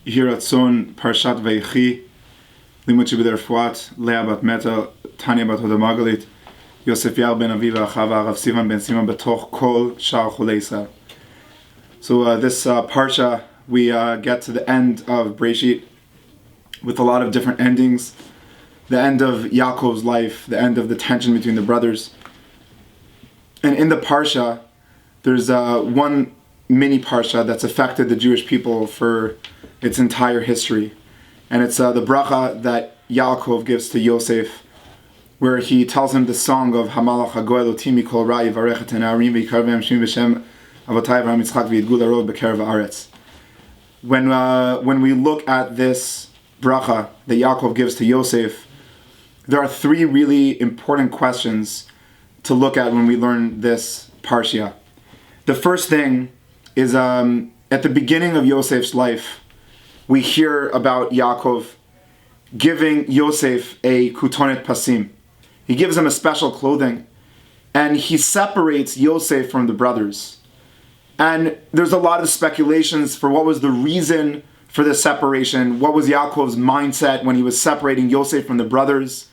Yehi Ratzon, Parshat Vayechi, Limud Shebeder Fuat, Leah bat Meta, Tanya bat Hoda Magalit, Yosef Yair ben Aviva Achava, Rav Sivan ben Simon betoch Kol Shar Chulei Yisrael. So this Parsha, we get to the end of Breshit with a lot of different endings. The end of Yaakov's life, the end of the tension between the brothers. And in the Parsha, there's one mini Parsha that's affected the Jewish people for its entire history. And it's the bracha that Yaakov gives to Yosef, where he tells him the song of Hamalach HaGoel Oti Mikol Ra Yivarech Et Ha'Na'arim V'Yikar V'Hem Shmim V'Shem Avotai Avraham Yitzchak V'Yidgul Harov B'Kerev Haaretz. When we look at this bracha that Yaakov gives to Yosef, there are three really important questions to look at when we learn this Parsha. The first thing is at the beginning of Yosef's life, we hear about Yaakov giving Yosef a kutonet pasim. He gives him a special clothing, and he separates Yosef from the brothers. And there's a lot of speculations for what was the reason for this separation, what was Yaakov's mindset when he was separating Yosef from the brothers.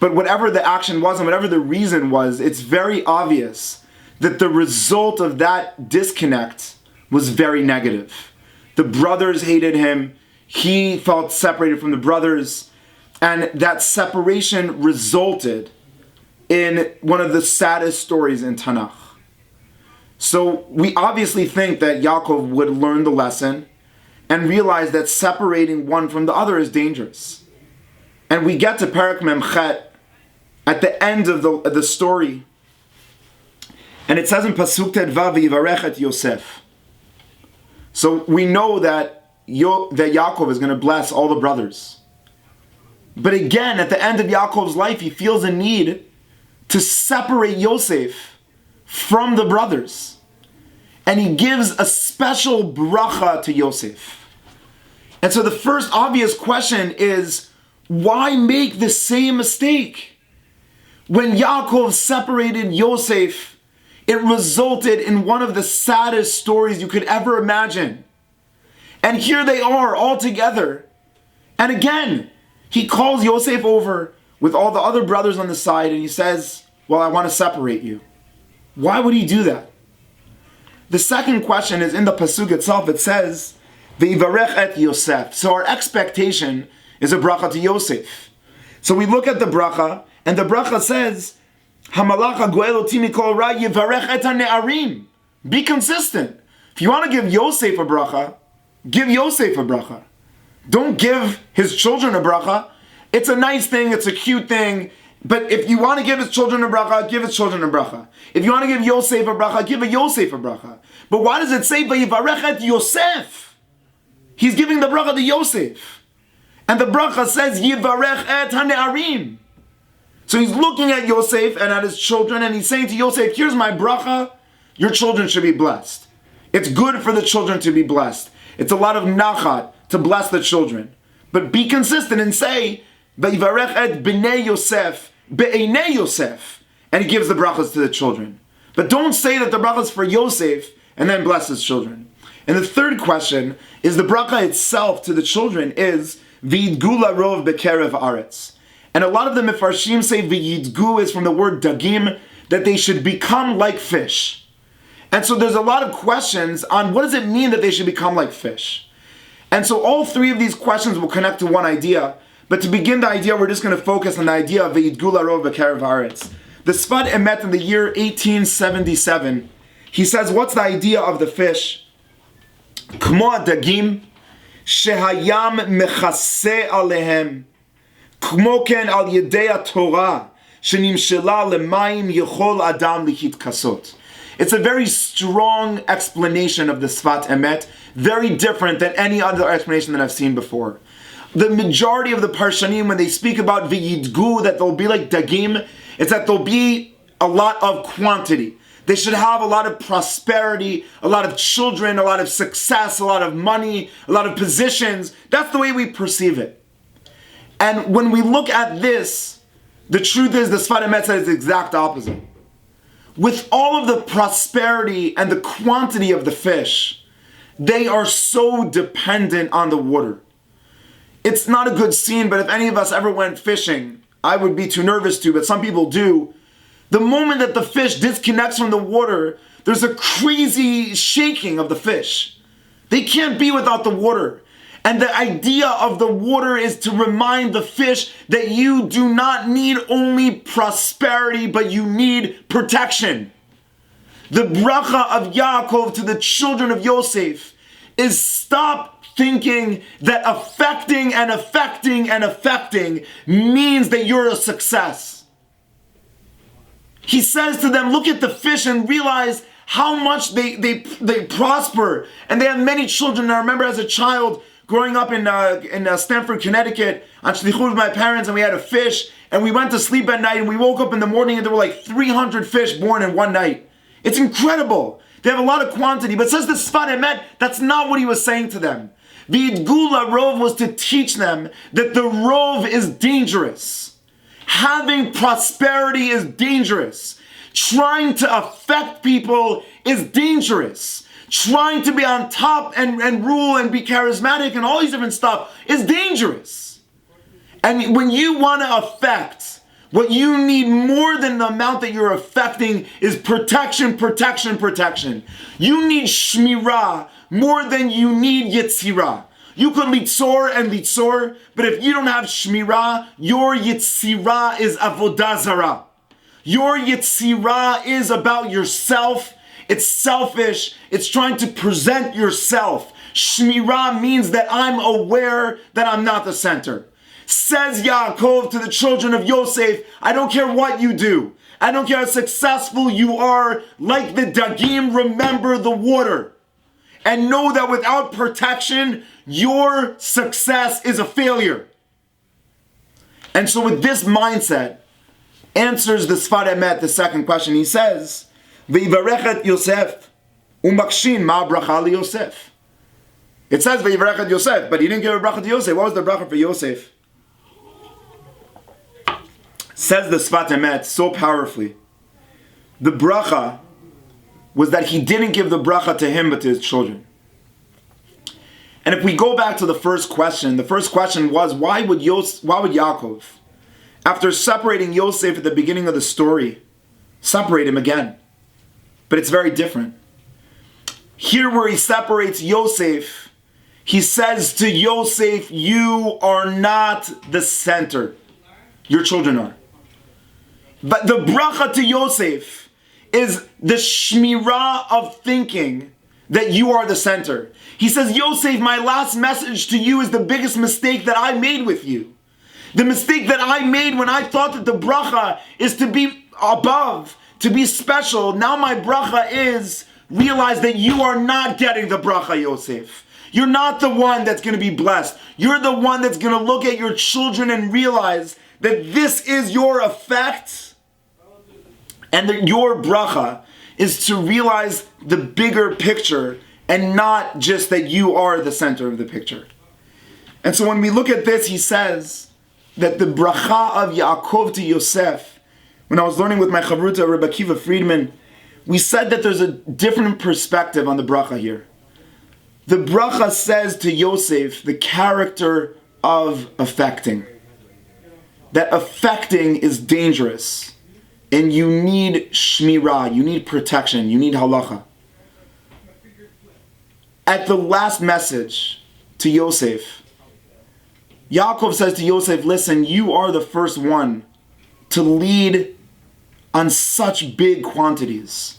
But whatever the action was and whatever the reason was, it's very obvious that the result of that disconnect was very negative. The brothers hated him, he felt separated from the brothers, and that separation resulted in one of the saddest stories in Tanakh. So we obviously think that Yaakov would learn the lesson and realize that separating one from the other is dangerous. And we get to Perek Memchet at the end of the story, and it says in Pasuk Tedvav Yivarech et Yosef. So we know that Yaakov is going to bless all the brothers. But again, at the end of Yaakov's life, he feels a need to separate Yosef from the brothers. And he gives a special bracha to Yosef. And so the first obvious question is, why make the same mistake? When Yaakov separated Yosef, it resulted in one of the saddest stories you could ever imagine. And here they are all together. And again, he calls Yosef over with all the other brothers on the side and he says, well, I want to separate you. Why would he do that? The second question is in the pasuk itself. It says, V'yivarech et Yosef. So our expectation is a bracha to Yosef. So we look at the bracha, and the bracha says, Hamalach HaGoel Oti Mikol Ra Yivarech Et Ha'Ne'arim. Be consistent. If you want to give Yosef a bracha, give Yosef a bracha. Don't give his children a bracha. It's a nice thing, it's a cute thing, but if you want to give his children a bracha, give his children a bracha. If you want to give Yosef a bracha, give a Yosef a bracha. But why does it say Vayivarech Et Yosef? He's giving the bracha to Yosef. And the bracha says Yivarech Et Ha'Ne'arim. So he's looking at Yosef and at his children and he's saying to Yosef, here's my bracha, your children should be blessed. It's good for the children to be blessed. It's a lot of nachat to bless the children. But be consistent and say, Vayivarech et b'nei Yosef, be'enei Yosef. And he gives the brachas to the children. But don't say that the bracha is for Yosef and then bless his children. And the third question is the bracha itself to the children is V'yidgu larov b'kerev haaretz. And a lot of the Mefarshim say V'yidgu is from the word dagim, that they should become like fish. And so there's a lot of questions on what does it mean that they should become like fish. And so all three of these questions will connect to one idea. But to begin the idea, we're just going to focus on the idea of V'yidgu larov b'kerev haaretz. The Sfat Emet in the year 1877, he says, what's the idea of the fish? Kmo dagim shehayam mechase alehem. Kmo ken al yedei Torah shenimshela lemayim yechol adam lihitkasot. It's a very strong explanation of the Sfat Emet, very different than any other explanation that I've seen before. The majority of the Parshanim, when they speak about V'yidgu, that they'll be like dagim, it's that there'll be a lot of quantity. They should have a lot of prosperity, a lot of children, a lot of success, a lot of money, a lot of positions. That's the way we perceive it. And when we look at this, the truth is the Sfat Emet says the exact opposite. With all of the prosperity and the quantity of the fish, They are so dependent on the water. It's not a good scene, but if any of us ever went fishing, I would be too nervous to, but some people do. The moment that the fish disconnects from the water, there's a crazy shaking of the fish. They can't be without the water. And the idea of the water is to remind the fish that you do not need only prosperity, but you need protection. The bracha of Yaakov to the children of Yosef is stop thinking that affecting means that you're a success. He says to them, look at the fish and realize how much they prosper. And they have many children. And I remember as a child growing up in Stamford, Connecticut, on shlichut with my parents, and we had a fish, and we went to sleep at night, and we woke up in the morning, and there were like 300 fish born in one night. It's incredible. They have a lot of quantity, but says the Sfat Emet, that's not what he was saying to them. The Idgula Rov was to teach them that the Rov is dangerous. Having prosperity is dangerous. Trying to affect people is dangerous. Trying to be on top and rule and be charismatic and all these different stuff is dangerous. And when you want to affect, what you need more than the amount that you're affecting is protection. You need shmirah more than you need yitzirah. You could litzor, but if you don't have shmirah, your yitzirah is avodah zarah. Your yitzirah is about yourself. It's selfish. It's trying to present yourself. Shmirah means that I'm aware that I'm not the center. Says Yaakov to the children of Yosef, I don't care what you do. I don't care how successful you are. Like the Dagim, remember the water. And know that without protection, your success is a failure. And so with this mindset, answers the Sfat Emet, the second question. He says, V'yivarechet Yosef, u'makshin ma bracha li Yosef. It says V'yivarechet Yosef, but he didn't give a bracha to Yosef. What was the bracha for Yosef? Says the Sfat Emet so powerfully. The bracha was that he didn't give the bracha to him, but to his children. And if we go back to the first question was, why would Yaakov, after separating Yosef at the beginning of the story, separate him again? But it's very different. Here where he separates Yosef, he says to Yosef, you are not the center. Your children are. But the bracha to Yosef is the shmirah of thinking that you are the center. He says, Yosef, my last message to you is the biggest mistake that I made with you. The mistake that I made when I thought that the bracha is to be above, to be special. Now my bracha is realize that you are not getting the bracha, Yosef. You're not the one that's going to be blessed. You're the one that's going to look at your children and realize that this is your effect. And that your bracha is to realize the bigger picture and not just that you are the center of the picture. And so when we look at this, he says that the bracha of Yaakov to Yosef, when I was learning with my chavruta, Rabbi Akiva Friedman, we said that there's a different perspective on the bracha here. The bracha says to Yosef the character of affecting. That affecting is dangerous. And you need shmirah, you need protection, you need halacha. At the last message to Yosef, Yaakov says to Yosef, listen, you are the first one to lead on such big quantities.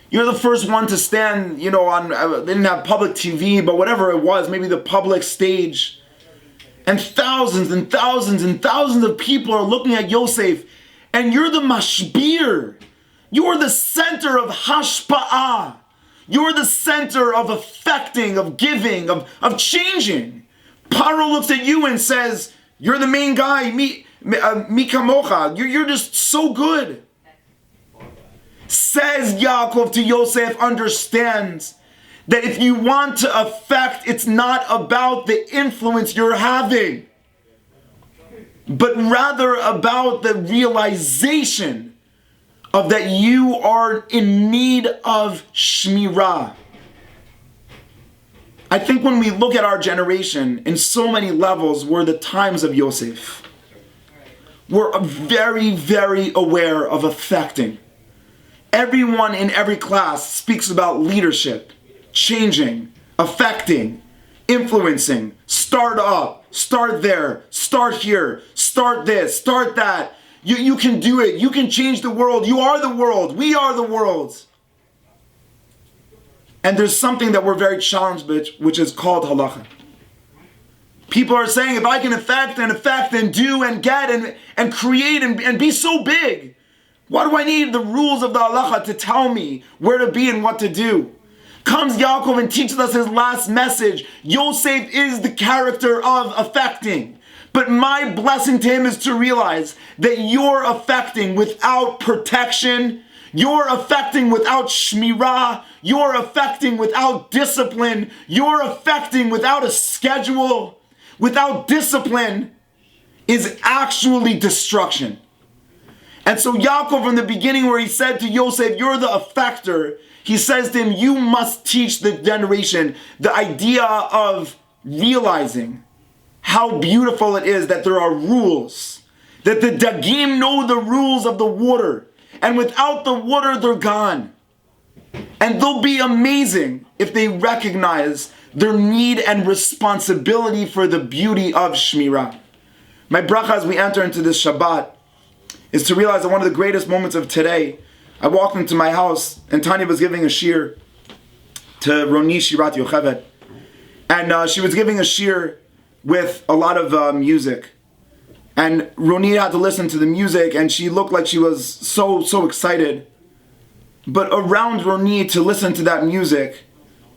You're the first one to stand, on, they didn't have public TV, but whatever it was, maybe the public stage. And thousands and thousands and thousands of people are looking at Yosef. And you're the mashbir. You're the center of hashpa'ah. You're the center of affecting, of giving, of changing. Paro looks at you and says, you're the main guy, mi kamocha. You're just so good. Says Yaakov to Yosef, understands that if you want to affect, it's not about the influence you're having, but rather about the realization of that you are in need of shmirah. I think when we look at our generation, in so many levels, we're the times of Yosef. We're very, very aware of affecting. Everyone in every class speaks about leadership, changing, affecting, influencing, start up, start there, start here, start this, start that. You can do it. You can change the world. You are the world. We are the world. And there's something that we're very challenged with, which is called halacha. People are saying, if I can affect and do and get and create and be so big, why do I need the rules of the halacha to tell me where to be and what to do? Comes Yaakov and teaches us his last message. Yosef is the character of affecting. But my blessing to him is to realize that you're affecting without protection. You're affecting without shmirah. You're affecting without discipline. You're affecting without a schedule. Without discipline is actually destruction. And so Yaakov, from the beginning where he said to Yosef, you're the affector, he says to him, you must teach the generation the idea of realizing how beautiful it is that there are rules, that the dagim know the rules of the water, and without the water they're gone. And they'll be amazing if they recognize their need and responsibility for the beauty of Shmirah. My bracha as we enter into this Shabbat is to realize that one of the greatest moments of today, I walked into my house and Tanya was giving a shir to Roni Shirat Yocheved. And she was giving a shir with a lot of music. And Roni had to listen to the music and she looked like she was so excited. But around Roni to listen to that music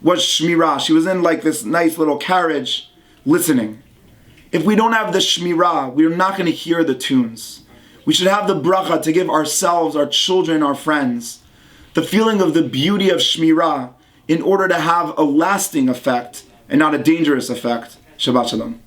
was Shmirah. She was in like this nice little carriage listening. If we don't have the Shmirah, we're not going to hear the tunes. We should have the bracha to give ourselves, our children, our friends, the feeling of the beauty of Shmirah in order to have a lasting effect and not a dangerous effect. Shabbat Shalom.